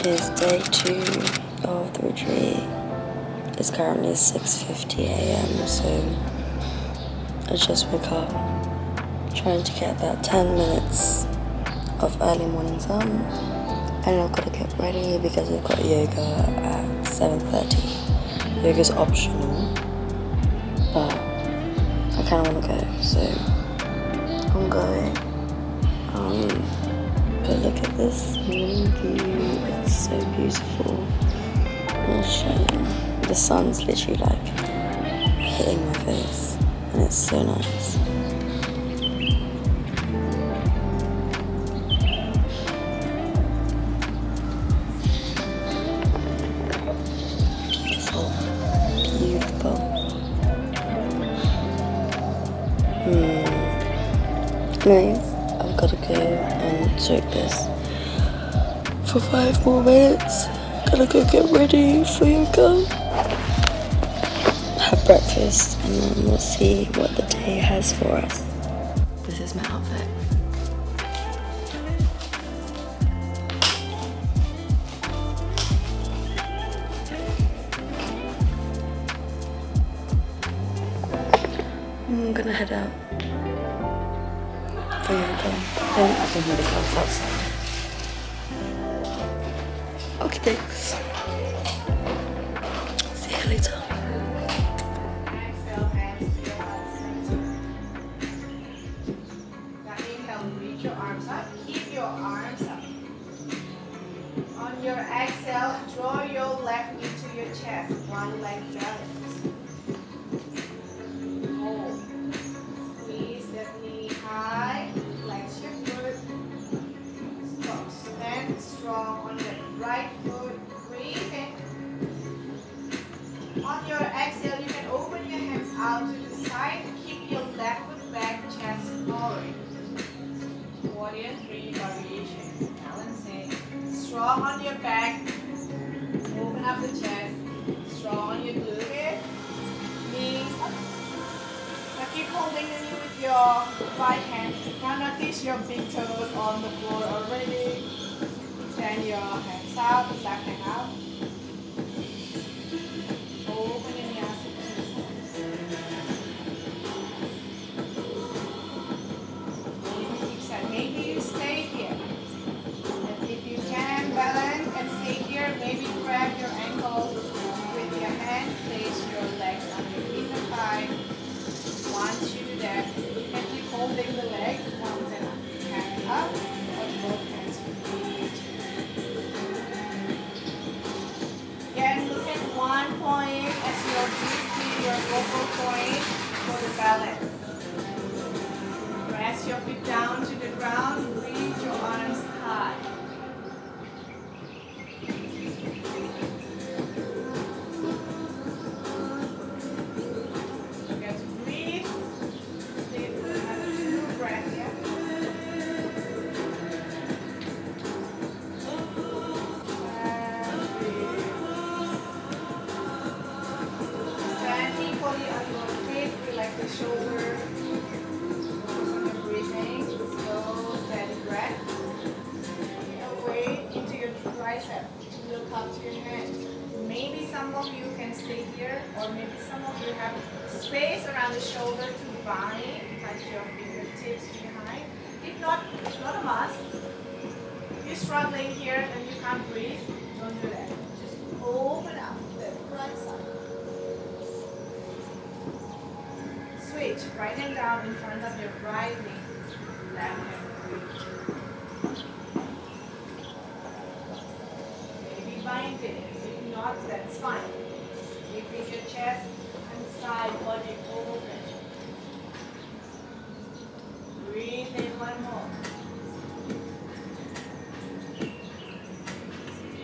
It's day 2 of the retreat. It's currently 6:50 a.m. so I just woke up, trying to get that 10 minutes of early morning sun, and I've got to get ready because we've got yoga at 7:30. Yoga's optional, but I kind of want to go, so I'm going. But look at this morning view, it's so beautiful. I'll show you. The sun's literally like hitting my face, and it's so nice. Beautiful, beautiful. Anyways, I've got to go and soak this for 5 more minutes. Gotta go get ready for yoga, have breakfast, and then we'll see what the day has for us. This is my outfit. I'm gonna head out for yoga. Then I can hear the clouds outside. Okay, thanks. See you later. Exhale, hands to your heart center. Now inhale, reach your arms up. Keep your arms up. On your exhale, draw your left knee to your chest. One leg balance. Hold. Squeeze that knee high. Flex your foot. Stop. Stand strong on the right foot. Breathe in. On your exhale, you can open your hands out to the side. Keep your left foot back, chest forward. Warrior 3 variation. Balancing. Strong on your back. Open up the chest. Strong on your glutes. Knees up. Now keep holding the knee with your right hand. Now notice your big toes on the floor already. Extend your hands out, left hand out. Open your vinyasa to the side. Maybe you stay here. And if you can balance and stay here, maybe grab your ankles with your hand. Place your legs on your inner thigh. Once you do that, you can keep holding the legs. One hand up, or both hands reach. Again, look at one point as your GP, your focal point for the balance. Press your feet down to the ground, reach your arms high. You get to breathe. Stay put, have 2 breaths here. And breathe. Stand equally on your feet, relax the shoulder. Focus on your breathing. Slow, steady breath. Away into your tricep. Look up to your hands. Maybe some of you can stay here, or maybe some of you have space around the shoulder to bind. Touch your fingertips behind. If not, it's not a must. If you're struggling here and you can't breathe, don't do that. Just open up the right side. Switch, right hand down in front of your right knee. Left hand reach. Maybe bind it. If not, that's fine. Keep your chest and side body open. Breathe in one more.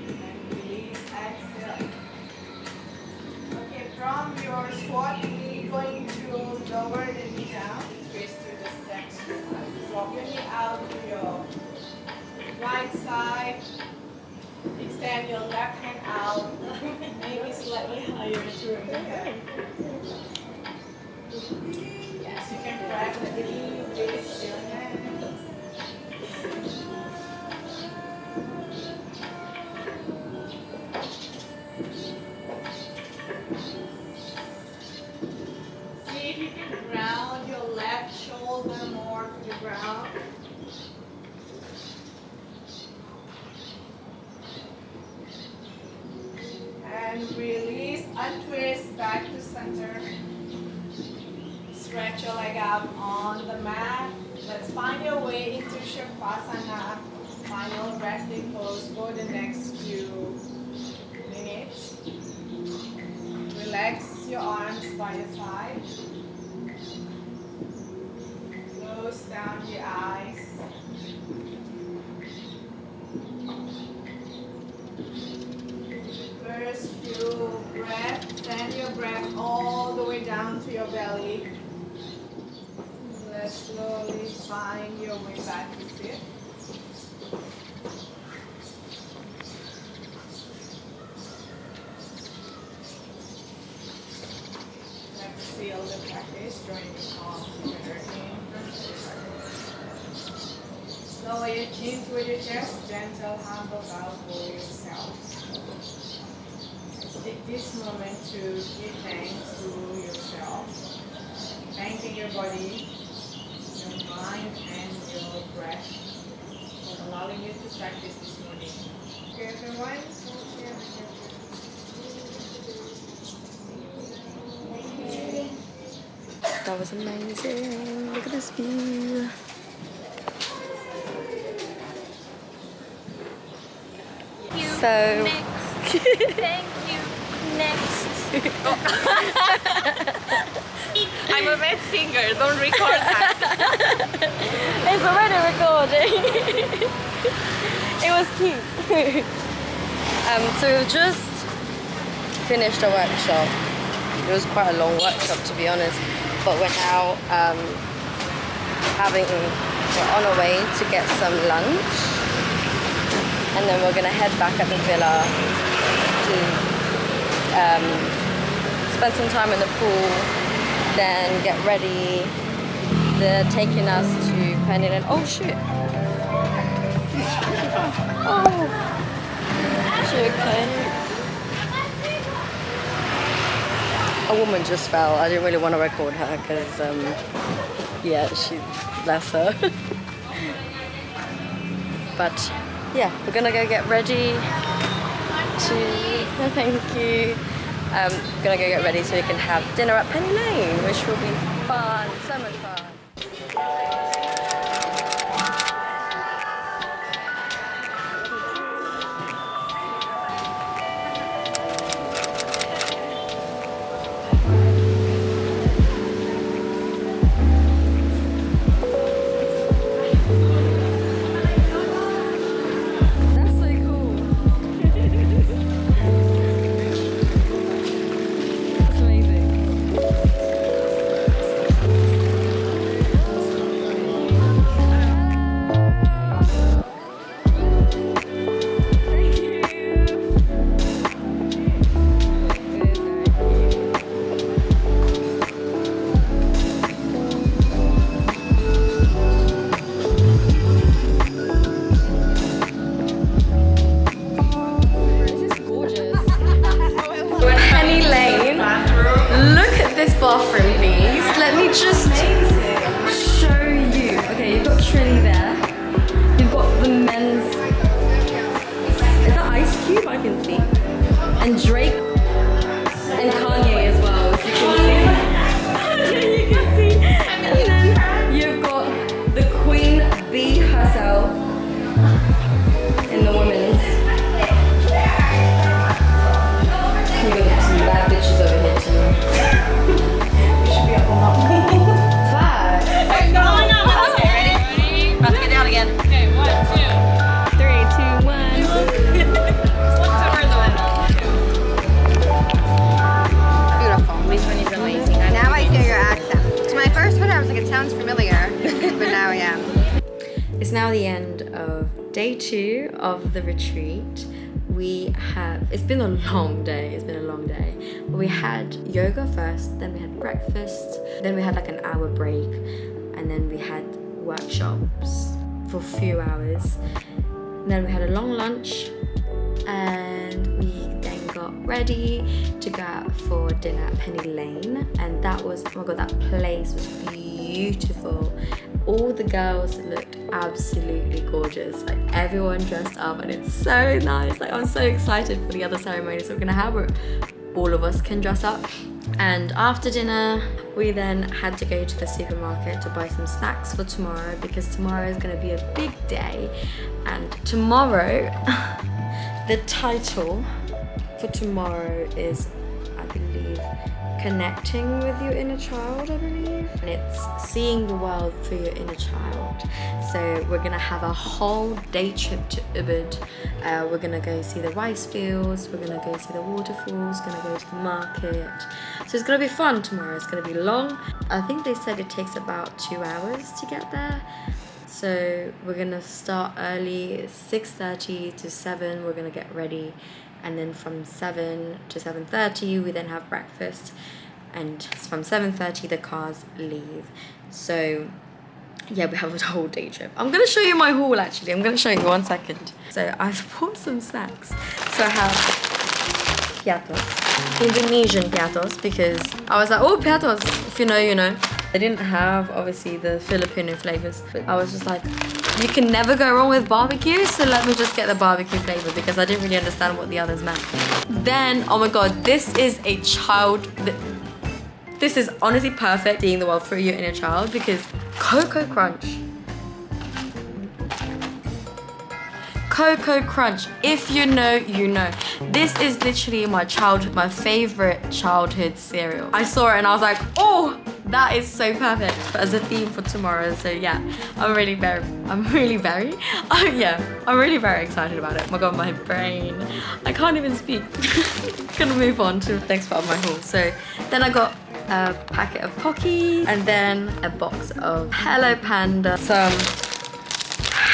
And release, exhale. Okay, from your squat, we're going to lower the knee down. Twist to the steps. Drop your knee out to your right side. Extend your left hand out. Maybe slightly higher to remember. Yes, you can press the knee with your hands. the ground. And release, untwist back to center. Stretch your leg out on the mat. Let's find your way into Shavasana. Final resting pose for the next few minutes. Relax your arms by your side. Close down your eyes. First few breaths, send your breath all the way down to your belly. Let's slowly find your way back to sit. Let's seal the practice, join the palms together. Lower your chin with your chest, gentle humble bow for yourself. Let's take this moment to give thanks to yourself. Thanking your body, your mind, and your breath for allowing you to practice this morning. Okay, everyone. That was amazing. Look at this view. So Thank you. Next. I'm a bad singer. Don't record that. it's already recording. It was cute. So we've just finished a workshop. It was quite a long workshop, to be honest. But we're now we're on our way to get some lunch. And then we're gonna head back at the villa to spend some time in the pool, then get ready. They're taking us to Penny Lane. Oh shit! Oh, is she okay? A woman just fell. I didn't really want to record her because, yeah, bless her. But yeah, we're gonna go get ready to, thank you. Gonna go get ready so we can have dinner at Penny Lane, which will be fun, so much fun. Bathroom, please. Let me just show you. Okay, you've got Trinny there. You've got the men's. Is that Ice Cube? I can see. And Drake and Kanye as well. If you can see. You can see. And then you've got the Queen Bee herself in the women's. You got some bad bitches over here too. Sounds familiar, but now yeah. It's now the end of day 2 of the retreat. It's been a long day, But we had yoga first, then we had breakfast, then we had like an hour break, and then we had workshops for a few hours. And then we had a long lunch, and we then got ready to go out for dinner at Penny Lane. And that was, oh my god, that place was beautiful. all the girls looked absolutely gorgeous. Like everyone dressed up, and it's so nice. Like I'm so excited for the other ceremonies we're gonna have where all of us can dress up. And after dinner, we then had to go to the supermarket to buy some snacks for tomorrow, because tomorrow is gonna be a big day. And tomorrow, the title for tomorrow is, I believe, connecting with your inner child, I believe. And it's seeing the world through your inner child. So we're gonna have a whole day trip to Ubud. We're gonna go see the rice fields, we're gonna go see the waterfalls, gonna go to the market. So it's gonna be fun tomorrow. It's gonna be long. I think they said it takes about 2 hours to get there. So we're gonna start early, 6:30 to 7, we're gonna get ready. And then from 7 to 7:30, we then have breakfast. And from 7:30, the cars leave. So yeah, we have a whole day trip. I'm gonna show you my haul actually. I'm gonna show you 1 second. So I've bought some snacks. So I have piatos, Indonesian piatos, because I was like, oh, piatos, if you know, you know. I didn't have obviously the Filipino flavors, but I was just like, you can never go wrong with barbecue, so let me just get the barbecue flavor, because I didn't really understand what the others meant. Then, oh my god, this is a child. This is honestly perfect, seeing the world through your inner child, because Cocoa Crunch. Cocoa Crunch, if you know, you know. This is literally my favorite childhood cereal. I saw it and I was like, oh, that is so perfect as a theme for tomorrow. So yeah, I'm really very excited about it. Oh my god, my brain, I can't even speak. Gonna move on to the next part of my haul. So then I got a packet of Pocky, and then a box of Hello Panda, some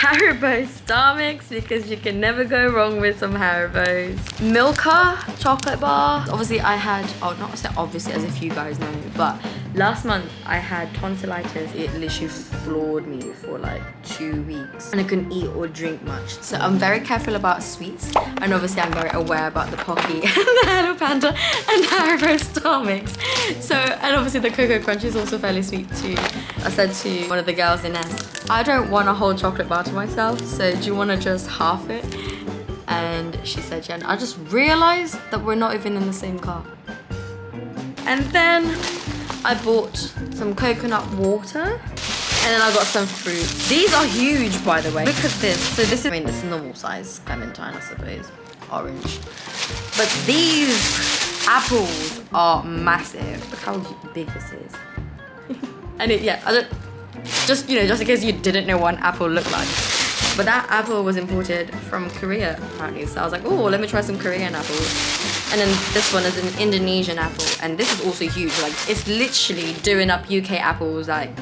Haribo Star Mix, because you can never go wrong with some Haribos. Milka chocolate bar. Obviously I had, oh not so obviously as if you guys know, but last month I had tonsillitis. It literally floored me for like 2 weeks and I couldn't eat or drink much. So I'm very careful about sweets, and obviously I'm very aware about the Pocky and the Hello Panda and Haribo Star Mix. So, and obviously the Cocoa Crunch is also fairly sweet too. I said to one of the girls in S, I don't want a whole chocolate bar to myself, so do you want to just half it? And she said yeah, and I just realized that we're not even in the same car. And then I bought some coconut water, and then I got some fruit. These are huge, by the way. Look at this. So this is, I mean, this is normal size clementine, I suppose, orange. But these apples are massive. Look how big this is. And yeah, I don't, just, you know, just in case you didn't know what an apple looked like. But that apple was imported from Korea, apparently. So I was like, oh, let me try some Korean apples. And then this one is an Indonesian apple. And this is also huge. Like, it's literally doing up UK apples. Like,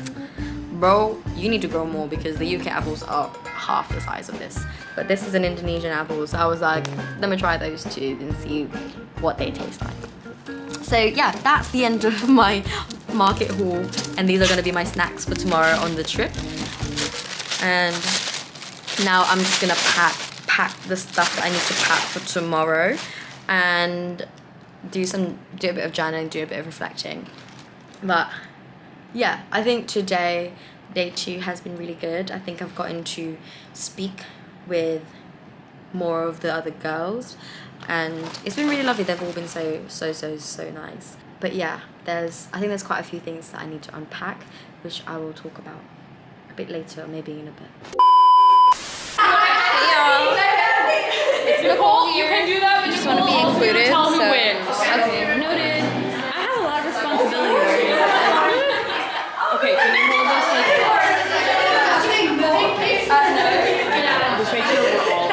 bro, you need to grow more, because the UK apples are half the size of this. But this is an Indonesian apple. So I was like, let me try those two and see what they taste like. So yeah, that's the end of my market haul, and these are going to be my snacks for tomorrow on the trip. And now I'm just gonna pack the stuff that I need to pack for tomorrow, and do a bit of journaling, do a bit of reflecting. But yeah, I think today, day 2 has been really good. I think I've gotten to speak with more of the other girls, and it's been really lovely. They've all been so nice. But yeah, I think there's quite a few things that I need to unpack, which I will talk about a bit later, maybe in a bit. Hey y'all. It's Nicole. You can do that. We just want to be included. Tell who wins. Okay, noted. I have a lot of responsibility. Okay, can you hold us like just make sure we're all.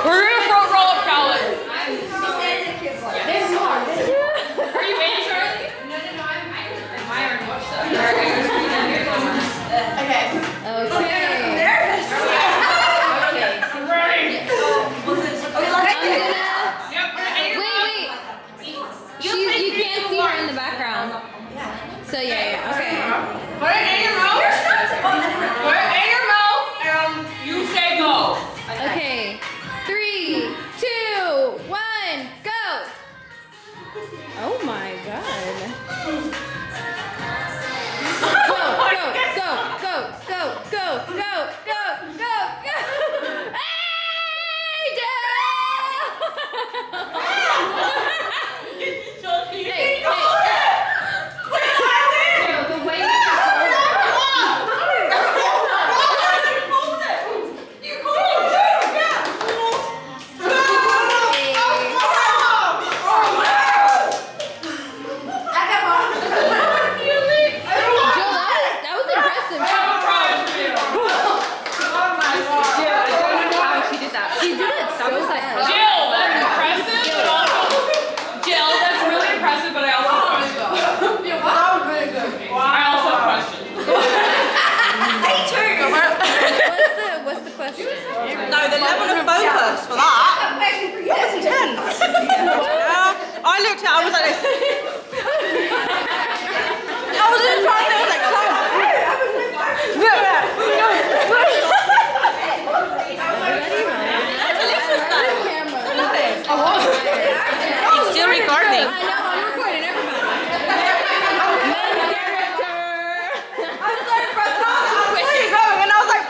We're gonna front roll up, Colin. Are you waiting, Charlie? No, I already watched that. Okay. was like, I was in front of like, it's still recording. I know, I'm recording everybody. And I was like,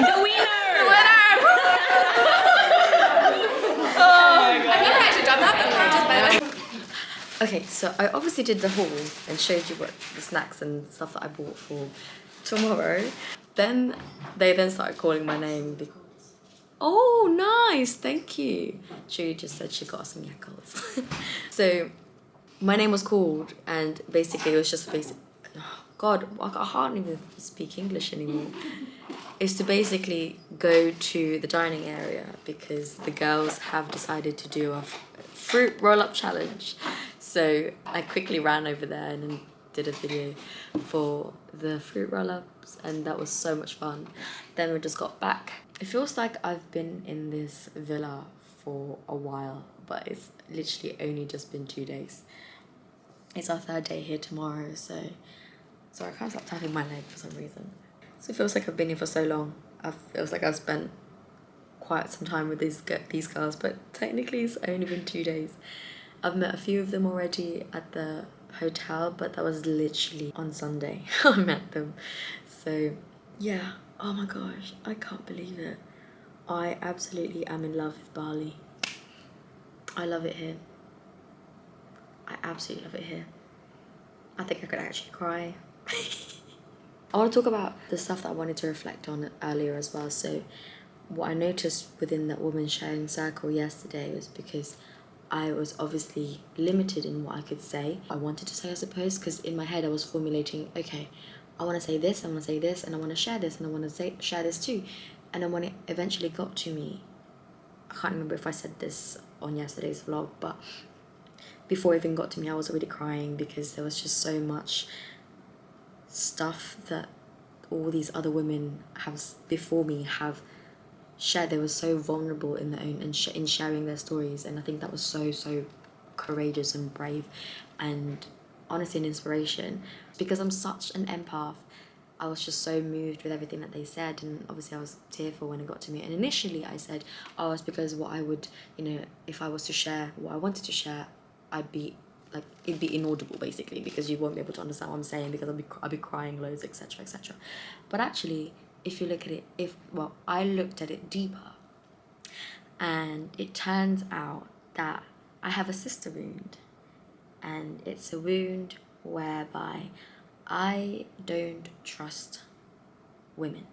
The wiener! I've never actually done that before. Okay, so I obviously did the haul and showed you what the snacks and stuff that I bought for tomorrow. Then they started calling my name. Oh, nice, thank you. She just said she got some yackles. So my name was called, and basically it was just oh God, I can't even speak English anymore. Is to basically go to the dining area because the girls have decided to do a fruit roll-up challenge. So I quickly ran over there and then did a video for the fruit roll-ups, and that was so much fun. Then we just got back. It feels like I've been in this villa for a while, but it's literally only just been 2 days. It's our 3rd day here tomorrow, so sorry, I can't stop tapping my leg for some reason. So it feels like I've been here for so long. It feels like I've spent quite some time with these girls, but technically it's only been 2 days. I've met a few of them already at the hotel, but that was literally on Sunday I met them. So yeah, oh my gosh, I can't believe it. I absolutely am in love with Bali. I love it here. I absolutely love it here. I think I could actually cry. I want to talk about the stuff that I wanted to reflect on earlier as well. So what I noticed within that woman sharing circle yesterday was because I was obviously limited in what I could say. I wanted to say, I suppose, because in my head I was formulating, okay, I want to say this, I want to say this, and I want to share this, and I want to share this too. And then when it eventually got to me, I can't remember if I said this on yesterday's vlog, but before it even got to me, I was already crying because there was just so much stuff that all these other women before me have shared. They were so vulnerable in their own in sharing their stories, and I think that was so courageous and brave, and honestly an inspiration. Because I'm such an empath, I was just so moved with everything that they said, and obviously I was tearful when it got to me. And initially I said, oh, it's because what I would, if I was to share what I wanted to share, it'd be inaudible basically, because you won't be able to understand what I'm saying, because I'll be crying loads, etc, etc. But actually, if you look at it, I looked at it deeper, and it turns out that I have a sister wound, and it's a wound whereby I don't trust women.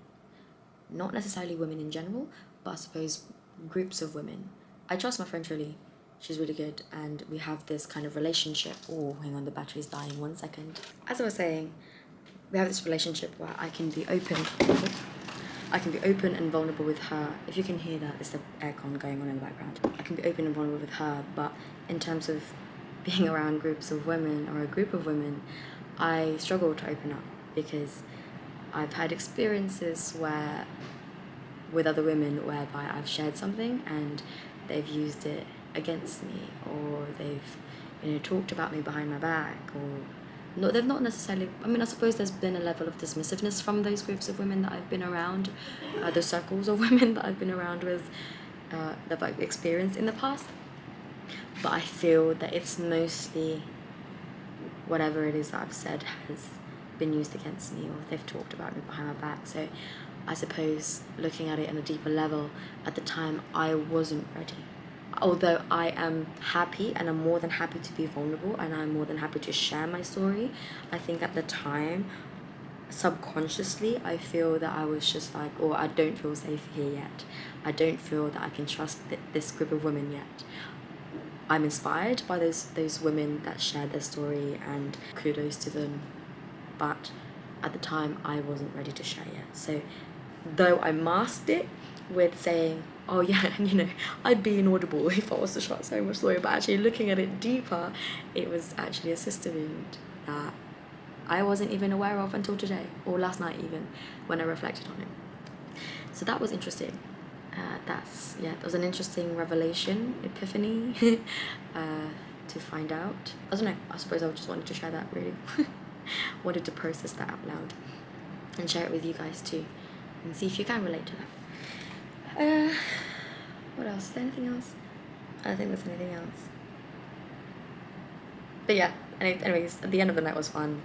Not necessarily women in general, but I suppose groups of women. I trust my friend Trilly. She's really good, and we have this kind of relationship. Oh, hang on, the battery's dying, 1 second. As I was saying, we have this relationship where I can be open and vulnerable with her. If you can hear that, it's the aircon going on in the background. I can be open and vulnerable with her, but in terms of being around groups of women or a group of women, I struggle to open up, because I've had experiences with other women whereby I've shared something and they've used it against me, or they've talked about me behind my back, or no, they've not necessarily. I mean, I suppose there's been a level of dismissiveness from those groups of women that I've been around, the circles of women that I've been around with, that I've experienced in the past. But I feel that it's mostly whatever it is that I've said has been used against me, or they've talked about me behind my back. So I suppose looking at it on a deeper level, at the time I wasn't ready. Although I am happy, and I'm more than happy to be vulnerable, and I'm more than happy to share my story, I think at the time, subconsciously, I feel that I was just like, oh, I don't feel safe here yet. I don't feel that I can trust this group of women yet. I'm inspired by those women that shared their story, and kudos to them. But at the time, I wasn't ready to share yet. So though I masked it with saying, oh yeah, I'd be inaudible if I was to share so much story, but actually looking at it deeper, it was actually a sister wound that I wasn't even aware of until today, or last night even, when I reflected on it. So that was interesting. That was an interesting revelation, epiphany, to find out. I don't know, I suppose I just wanted to share that, really. Wanted to process that out loud and share it with you guys too, and see if you can relate to that. What else? Is there anything else? I don't think there's anything else. But yeah, anyways, at the end of the night was fun.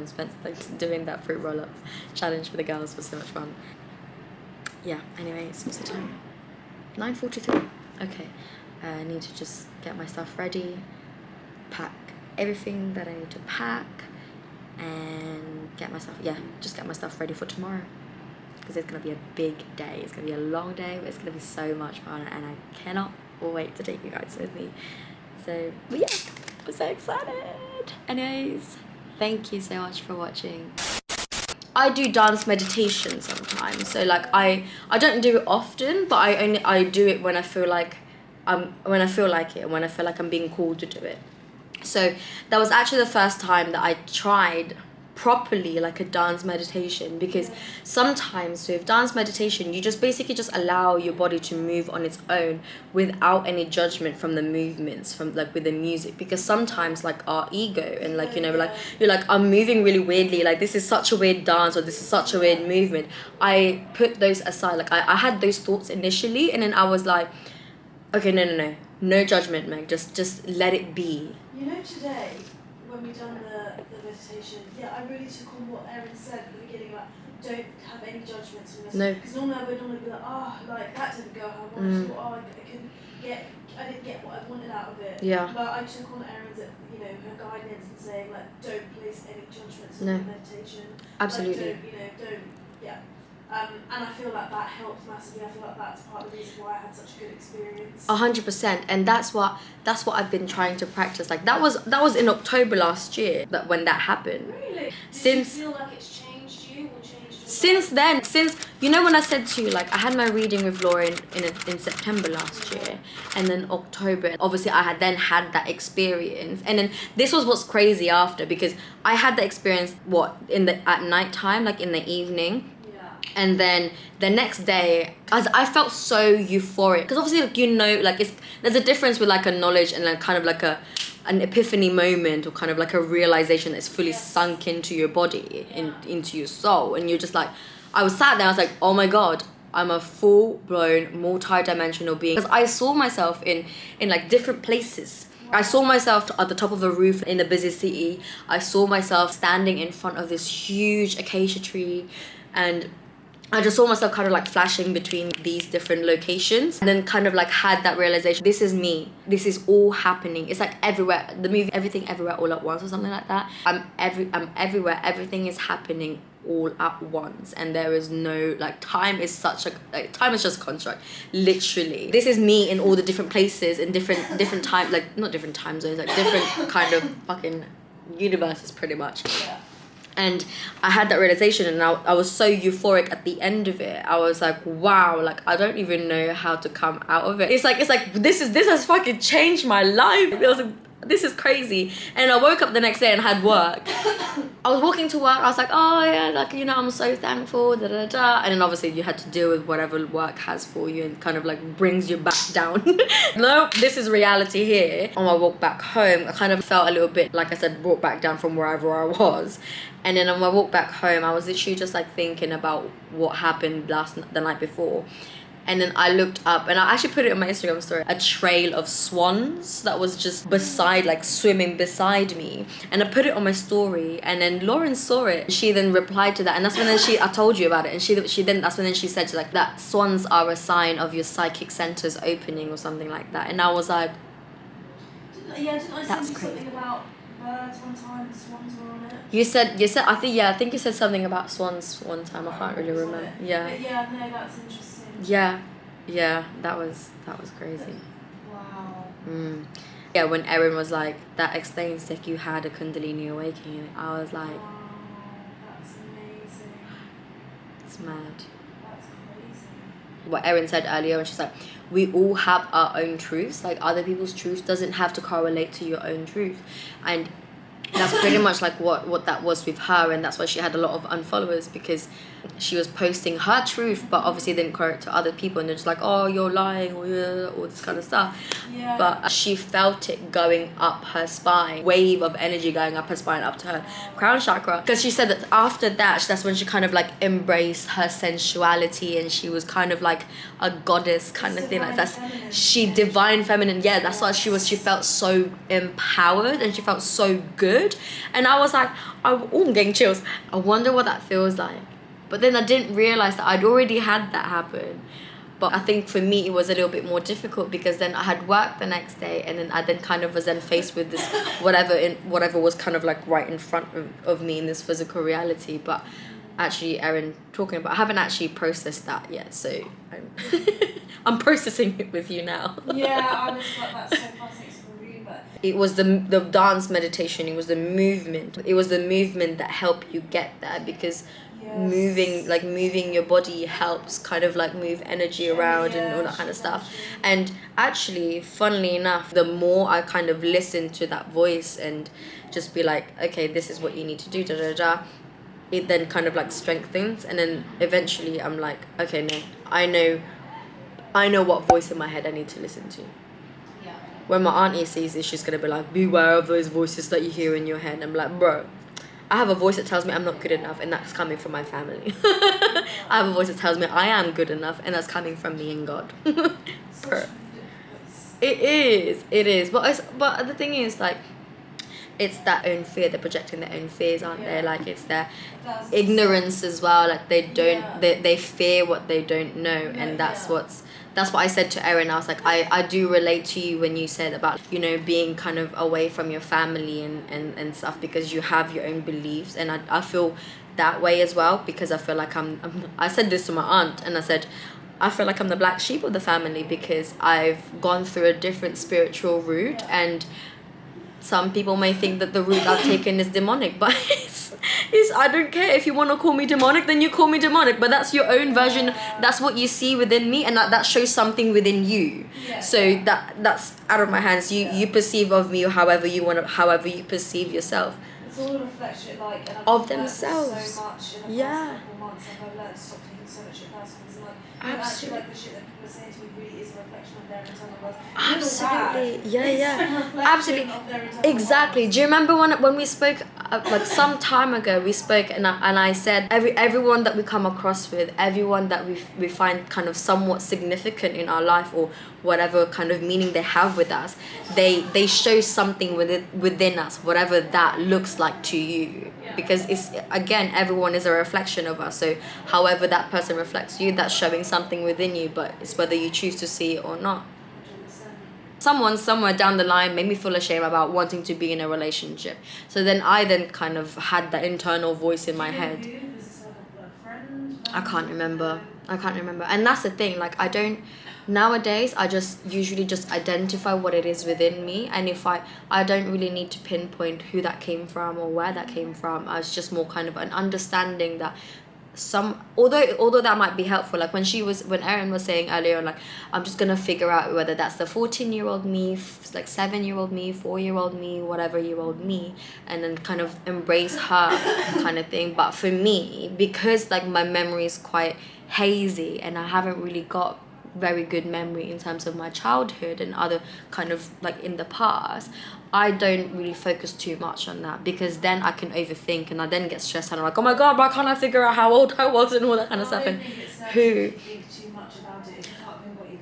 Spent like doing that fruit roll-up challenge for the girls was so much fun. Yeah, anyways, what's the time? 9:43. Okay, I need to just get my stuff ready, pack everything that I need to pack, and get my stuff ready for tomorrow, because it's gonna be a big day. It's gonna be a long day, but it's gonna be so much fun, and I cannot wait to take you guys with me. So yeah, I'm so excited. Anyways, thank you so much for watching. I do dance meditation sometimes, so like I don't do it often, but I do it when I feel like when I feel like it, and when I feel like I'm being called to do it. So that was actually the first time that I tried properly like a dance meditation, because sometimes with dance meditation you just basically just allow your body to move on its own without any judgment from the movements, from like with the music, because sometimes like our ego and like, you know, like you're like, I'm moving really weirdly, like this is such a weird dance, or this is such a weird movement. I put those aside. Like I had those thoughts initially, and then I was like, okay, no judgment, Meg, just let it be. You know, today when we done the meditation, I really took on what Erin said at the beginning, like don't have any judgments on this. No. Because normally I would be like, like that didn't go how I wanted to, I didn't get what I wanted out of it. Yeah. But I took on Erin's, you know, her guidance and saying like, don't place any judgments on No. the meditation. Absolutely. Like, don't. And I feel like that helped massively. I feel like that's part of the reason why I had such a good experience. 100%, and that's what I've been trying to practice. Like that was in October last year that when that happened. Really? Since you feel like it's changed you or changed your since then, since, you know, when I said to you, like I had my reading with Laura in September last year, and then October, obviously I had then had that experience, and then this was what's crazy after, because I had the experience at night time, like in the evening. And then the next day, as I felt so euphoric, because obviously, like, you know, like there's a difference with like a knowledge and like kind of like an epiphany moment, or kind of like a realization that's fully sunk into your body, into your soul, and you're just like, I was sat there, I was like, oh my god, I'm a full-blown multi-dimensional being, because I saw myself in like different places. I saw myself at the top of a roof in a busy city. I saw myself standing in front of this huge acacia tree, and I just saw myself kind of like flashing between these different locations, and then kind of like had that realization, this is me, this is all happening. It's like everywhere, the movie Everything Everywhere All at Once or something like that. I'm everywhere, everything is happening all at once, and there is no, like, time is just construct, literally. This is me in all the different places, in different time, like not different time zones, like different kind of fucking universes pretty much. And I had that realization, and I was so euphoric at the end of it. I was like, wow, like I don't even know how to come out of it. It's like this has fucking changed my life. It was like, this is crazy. And I woke up the next day and had work. I was walking to work, I was like, oh yeah, like, you know, I'm so thankful, da da da. And then obviously you had to deal with whatever work has for you, and kind of like brings you back down. No, this is reality here. On my walk back home, I kind of felt a little bit, like I said, brought back down from wherever I was. And then on my walk back home, I was literally just like thinking about what happened the night before. And then I looked up, and I actually put it on my Instagram story, a trail of swans that was just swimming beside me. And I put it on my story, and then Lauren saw it. She then replied to that, and that's when I told you about it, and that's when she said, like, that swans are a sign of your psychic centers opening or something like that. And I was like, didn't I send you crazy. Something about birds one time and swans were on it? You said I think you said something about swans one time. I can't really remember. Yeah. But yeah, no, that's interesting. Yeah, that was crazy. Wow. Yeah, when Erin was like, that explains that you had a Kundalini awakening, I was like, wow, that's amazing. It's mad. That's crazy. What Erin said earlier, and she's like, we all have our own truths. Like, other people's truth doesn't have to correlate to your own truth. And That's pretty much like what that was with her, and that's why she had a lot of unfollowers, because she was posting her truth, but obviously didn't correct to other people, and they're just like, oh, you're lying, or all this kind of stuff. Yeah. But she felt it going up her spine, wave of energy going up her spine, up to her crown chakra, because she said that after that, that's when she kind of like embraced her sensuality, and she was kind of like a goddess kind of thing. Like that's she divine feminine. Yeah, that's why she felt so empowered, and she felt so good. And I was like, I'm getting chills. I wonder what that feels like. But then I didn't realize that I'd already had that happen. But I think for me it was a little bit more difficult, because then I had work the next day, and then I then kind of was then faced with this whatever was kind of like right in front of me in this physical reality. But actually, Erin, talking about, I haven't actually processed that yet, so I'm processing it with you now. Yeah, I was like, that's so fascinating for you, but It was the dance meditation, it was the movement that helped you get there, because moving your body helps kind of like move energy around and all that kind of stuff. And actually, funnily enough, the more I kind of listen to that voice and just be like, okay, this is what you need to do, da da da, it then kind of like strengthens. And then eventually I'm like, okay, no, I know what voice in my head I need to listen to. When my auntie sees this, she's gonna be like, beware of those voices that you hear in your head. I'm like, bro, I have a voice that tells me I'm not good enough, and that's coming from my family. I have a voice that tells me I am good enough, and that's coming from me and God. It is. But the thing is, like, it's that own fear. They're projecting their own fears, aren't they? Like, it's their ignorance as well. Like, they fear what they don't know, and that's what I said to Erin. I was like, I do relate to you when you said about, you know, being kind of away from your family and stuff, because you have your own beliefs. And I feel that way as well, because I feel like I said this to my aunt, and I said, I feel like I'm the black sheep of the family, because I've gone through a different spiritual route, and some people may think that the route I've taken is demonic, but it's I don't care. If you want to call me demonic, then you call me demonic, but that's your own version. That's what you see within me, and that shows something within you. So that's out of my hands. You perceive of me however you perceive yourself. it's all a reflection, like, and I've Of learned themselves. so much in the Yeah. past couple months. Like, I've learned to stop taking so much shit personal, because like, actually, like, the shit that people are saying to me really is a reflection of their internal world. Absolutely. Yeah. It's a reflection Absolutely. of their internal Exactly. world. Do you remember when we spoke, like some time ago, we spoke, and I said everyone that we come across with, everyone that we find kind of somewhat significant in our life, or whatever kind of meaning they have with us, they show something within us, whatever that looks like to you, because it's, again, everyone is a reflection of us. So however that person reflects you, that's showing something within you, but it's whether you choose to see it or not. Someone somewhere down the line made me feel ashamed about wanting to be in a relationship. So then I kind of had that internal voice in my head. Was this like a friend? I can't remember. And that's the thing, like, nowadays I just usually just identify what it is within me, and if I don't really need to pinpoint who that came from or where that came from. I was just more kind of an understanding that although that might be helpful, like when Erin was saying earlier, like, I'm just gonna figure out whether that's the 14-year-old me, like 7-year-old me, 4-year-old me, whatever year old me, and then kind of embrace her kind of thing. But for me, because like my memory is quite hazy, and I haven't really got very good memory in terms of my childhood and other kind of like in the past, I don't really focus too much on that, because then I can overthink, and I then get stressed, and I'm like, oh my god, why can't I figure out how old I was and all that kind of stuff, and who Think too much about it. If you can't think what you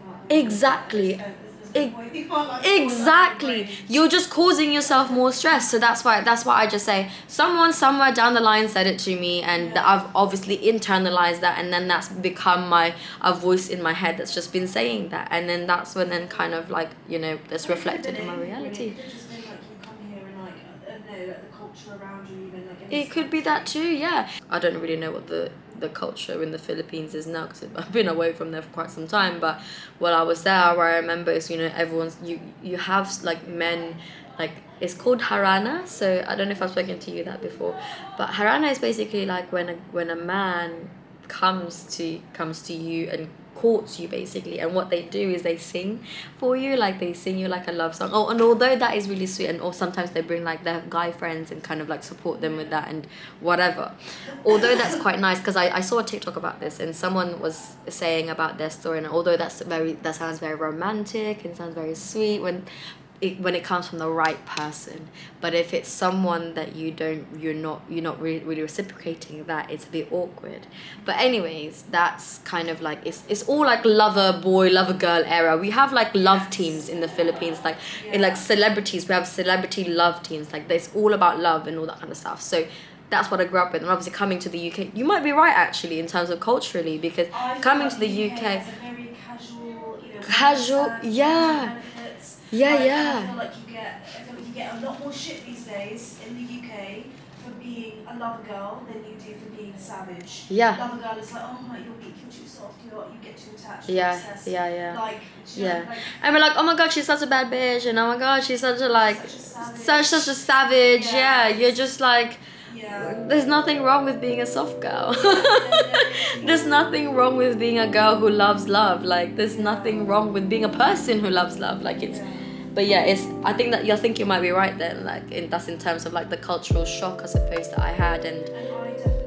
can't think. exactly you're just causing yourself more stress. So that's why I just say, someone somewhere down the line said it to me, and I've obviously internalized that, and then that's become a voice in my head that's just been saying that, and then that's when then kind of like, you know, that's reflected in my reality. It could just be like you come here and like, I don't know, like the culture around you, even like. It could be that too, yeah. I don't really know what the culture in the Philippines is now, because I've been away from there for quite some time. But while I was there, what I remember is, you know, everyone's you have like men, like, it's called harana. So I don't know if I've spoken to you that before, but harana is basically like when a man comes to you and courts you basically, and what they do is they sing for you, like they sing you like a love song. Oh, and although that is really sweet, and or sometimes they bring like their guy friends and kind of like support them with that and whatever. Although that's quite nice, because I saw a TikTok about this, and someone was saying about their story, and although that sounds very romantic and sounds very sweet when it comes from the right person, but if it's someone that you're not really reciprocating that, it's a bit awkward. But anyways, that's kind of like it's all like lover boy lover girl era. We have like love teams in the Philippines, like in like celebrities we have celebrity love teams, like it's all about love and all that kind of stuff. So that's what I grew up with, and obviously coming to the UK, you might be right actually in terms of culturally, because coming to the UK, is a very casual, casual, yeah. Yeah, like, yeah. I feel like you get a lot more shit these days in the UK for being a lover girl than you do for being savage. Yeah. Lover girl is like, oh, like, you're weak, you're too soft, you get too attached. Yeah, you're obsessed. yeah. Like, Yeah. like, And we're like, oh my god, she's such a bad bitch, and oh my god, she's such a like such a savage. Yeah, you're just like, there's nothing wrong with being a soft girl. There's nothing wrong with being a girl who loves love. Like, there's nothing wrong with being a person who loves love. Like, it's, but yeah, I think that you might be right then. Like, that's in terms of like the cultural shock, I suppose, that I had. And I definitely